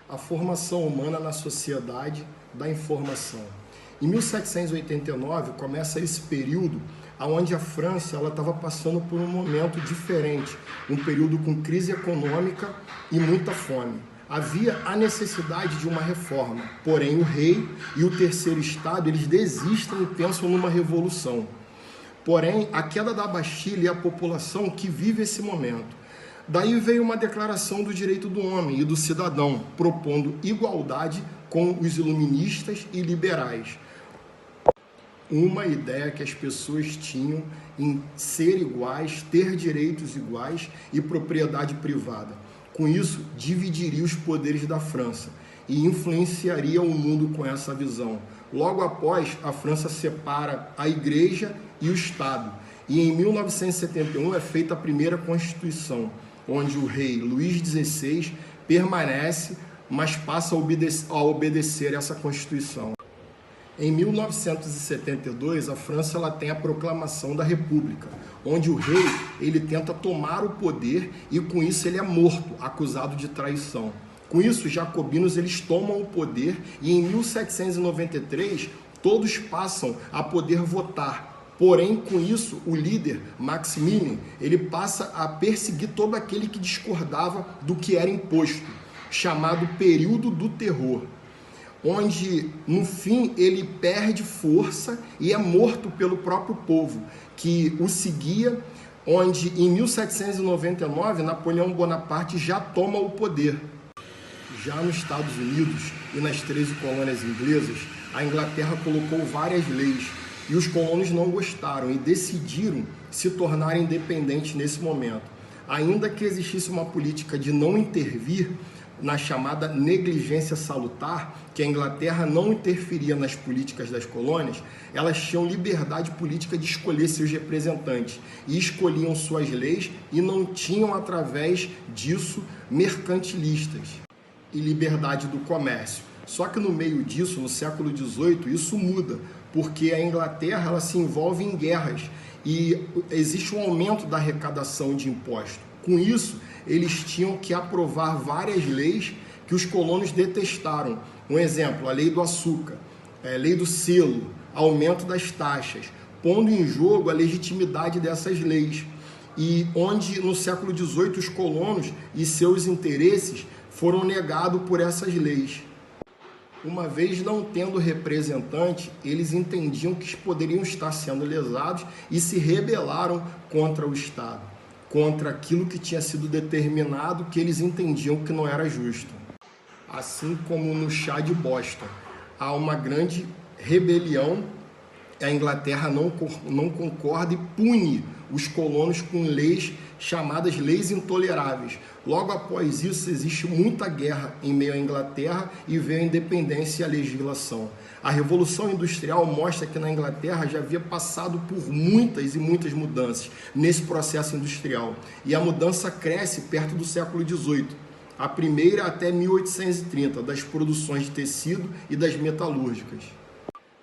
A formação humana na sociedade da informação. Em 1789 começa esse período onde a França estava passando por um momento diferente, um período com crise econômica e muita fome. Havia a necessidade de uma reforma, porém o rei e o terceiro estado eles desistem e pensam numa revolução. Porém, a queda da Bastilha é a população que vive esse momento. Daí veio uma declaração do direito do homem e do cidadão, propondo igualdade com os iluministas e liberais. Uma ideia que as pessoas tinham em ser iguais, ter direitos iguais e propriedade privada. Com isso, dividiria os poderes da França e influenciaria o mundo com essa visão. Logo após, a França separa a Igreja e o Estado. E em 1971 é feita a primeira Constituição, onde o rei Luís XVI permanece, mas passa a obedecer essa Constituição. Em 1972, a França tem a proclamação da República, onde o rei ele tenta tomar o poder e com isso ele é morto, acusado de traição. Com isso, os jacobinos eles tomam o poder e em 1793 todos passam a poder votar. Porém, com isso, o líder, Maximilien, ele passa a perseguir todo aquele que discordava do que era imposto, chamado período do terror, onde, no fim, ele perde força e é morto pelo próprio povo, que o seguia, onde, em 1799, Napoleão Bonaparte já toma o poder. Já nos Estados Unidos e nas 13 colônias inglesas, a Inglaterra colocou várias leis, e os colonos não gostaram e decidiram se tornar independentes nesse momento. Ainda que existisse uma política de não intervir na chamada negligência salutar, que a Inglaterra não interferia nas políticas das colônias, elas tinham liberdade política de escolher seus representantes e escolhiam suas leis e não tinham, através disso, mercantilistas e liberdade do comércio. Só que no meio disso, no século XVIII, isso muda, porque a Inglaterra ela se envolve em guerras e existe um aumento da arrecadação de impostos. Com isso, eles tinham que aprovar várias leis que os colonos detestaram. Um exemplo, a lei do açúcar, a lei do selo, aumento das taxas, pondo em jogo a legitimidade dessas leis. E onde no século XVIII os colonos e seus interesses foram negados por essas leis. Uma vez não tendo representante, eles entendiam que poderiam estar sendo lesados e se rebelaram contra o Estado, contra aquilo que tinha sido determinado, que eles entendiam que não era justo. Assim como no chá de Boston, há uma grande rebelião, a Inglaterra não concorda e pune os colonos com leis chamadas leis intoleráveis. Logo após isso, existe muita guerra em meio à Inglaterra e veio a independência e a legislação. A Revolução Industrial mostra que na Inglaterra já havia passado por muitas e muitas mudanças nesse processo industrial. E a mudança cresce perto do século XVIII. A primeira até 1830, das produções de tecido e das metalúrgicas.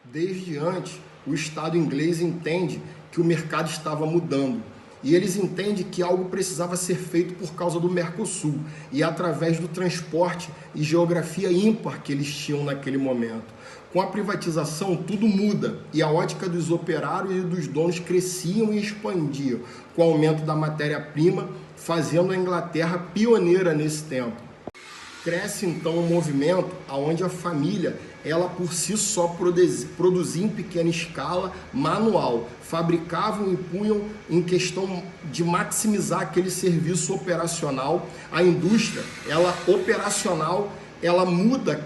Desde antes, o Estado inglês entende que o mercado estava mudando. E eles entendem que algo precisava ser feito por causa do Mercosul e através do transporte e geografia ímpar que eles tinham naquele momento. Com a privatização, tudo muda e a ótica dos operários e dos donos cresciam e expandiam, com o aumento da matéria-prima, fazendo a Inglaterra pioneira nesse tempo. Cresce então um movimento onde a família, ela por si só produzia em pequena escala, manual, fabricavam e punham em questão de maximizar aquele serviço operacional. A indústria, ela operacional, ela muda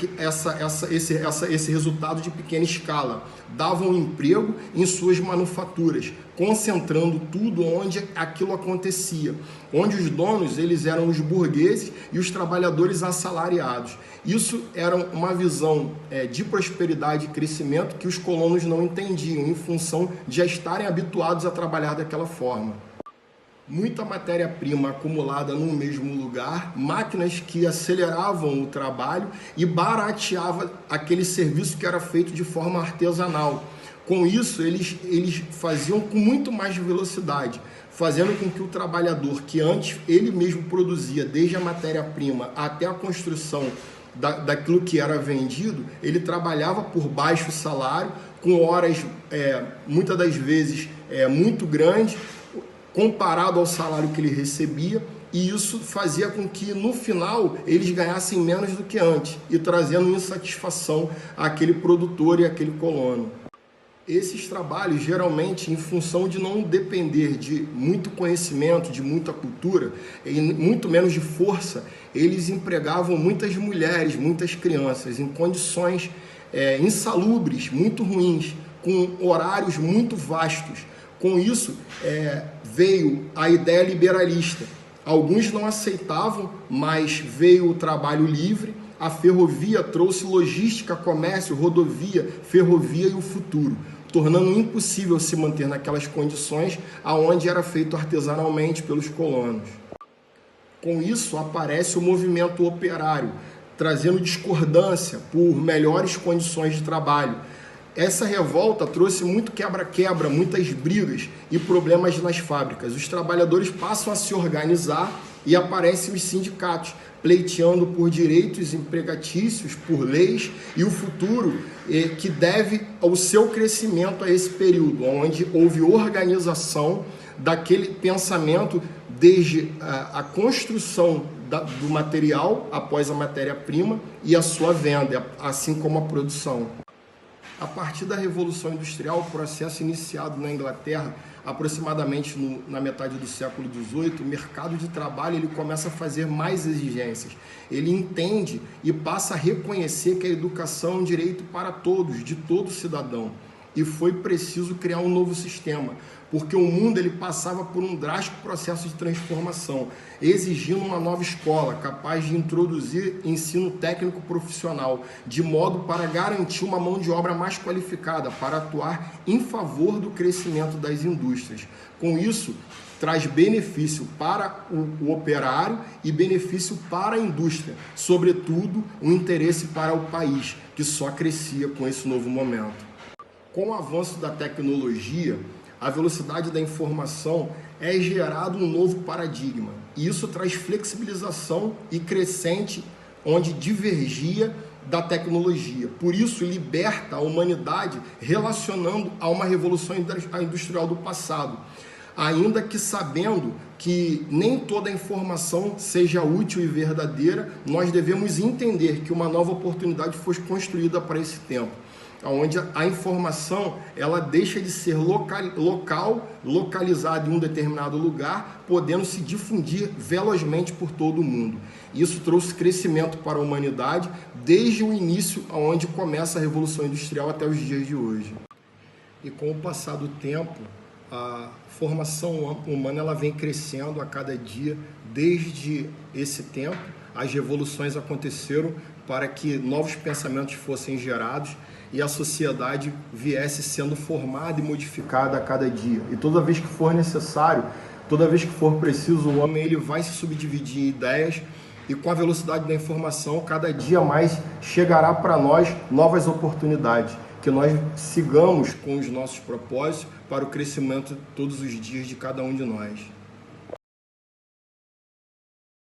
esse resultado de pequena escala, dava um emprego em suas manufaturas, concentrando tudo onde aquilo acontecia, onde os donos eles eram os burgueses e os trabalhadores assalariados. Isso era uma visão de prosperidade e crescimento que os colonos não entendiam, em função de já estarem habituados a trabalhar daquela forma. Muita matéria-prima acumulada num mesmo lugar, máquinas que aceleravam o trabalho e barateavam aquele serviço que era feito de forma artesanal. Com isso, eles faziam com muito mais velocidade, fazendo com que o trabalhador, que antes ele mesmo produzia, desde a matéria-prima até a construção daquilo que era vendido, ele trabalhava por baixo salário, com horas, muitas das vezes, muito grandes, comparado ao salário que ele recebia, e isso fazia com que, no final, eles ganhassem menos do que antes, e trazendo insatisfação àquele produtor e àquele colono. Esses trabalhos, geralmente, em função de não depender de muito conhecimento, de muita cultura, e muito menos de força, eles empregavam muitas mulheres, muitas crianças, em condições insalubres, muito ruins, com horários muito vastos. Com isso, veio a ideia liberalista. Alguns não aceitavam, mas veio o trabalho livre. A ferrovia trouxe logística, comércio, rodovia, ferrovia e o futuro, tornando impossível se manter naquelas condições aonde era feito artesanalmente pelos colonos. Com isso, aparece o movimento operário, trazendo discordância por melhores condições de trabalho. Essa revolta trouxe muito quebra-quebra, muitas brigas e problemas nas fábricas. Os trabalhadores passam a se organizar e aparecem os sindicatos, pleiteando por direitos empregatícios, por leis e o futuro que deve ao seu crescimento a esse período, onde houve organização daquele pensamento desde a construção do material após a matéria-prima e a sua venda, assim como a produção. A partir da Revolução Industrial, o processo iniciado na Inglaterra, aproximadamente na metade do século XVIII, o mercado de trabalho ele começa a fazer mais exigências. Ele entende e passa a reconhecer que a educação é um direito para todos, de todo cidadão. E foi preciso criar um novo sistema, porque o mundo ele passava por um drástico processo de transformação, exigindo uma nova escola capaz de introduzir ensino técnico profissional, de modo para garantir uma mão de obra mais qualificada, para atuar em favor do crescimento das indústrias. Com isso, traz benefício para o operário e benefício para a indústria, sobretudo um interesse para o país, que só crescia com esse novo momento. Com o avanço da tecnologia, a velocidade da informação é gerado um novo paradigma. E isso traz flexibilização e crescente, onde divergia da tecnologia. Por isso, liberta a humanidade relacionando a uma revolução industrial do passado. Ainda que sabendo que nem toda a informação seja útil e verdadeira, nós devemos entender que uma nova oportunidade foi construída para esse tempo, onde a informação ela deixa de ser localizada em um determinado lugar, podendo se difundir velozmente por todo o mundo. Isso trouxe crescimento para a humanidade desde o início, onde começa a Revolução Industrial até os dias de hoje. E com o passar do tempo, a formação humana ela vem crescendo a cada dia. Desde esse tempo, as revoluções aconteceram para que novos pensamentos fossem gerados e a sociedade viesse sendo formada e modificada a cada dia. E toda vez que for necessário, toda vez que for preciso, o homem ele vai se subdividir em ideias e com a velocidade da informação, cada dia mais chegará para nós novas oportunidades, que nós sigamos com os nossos propósitos para o crescimento todos os dias de cada um de nós.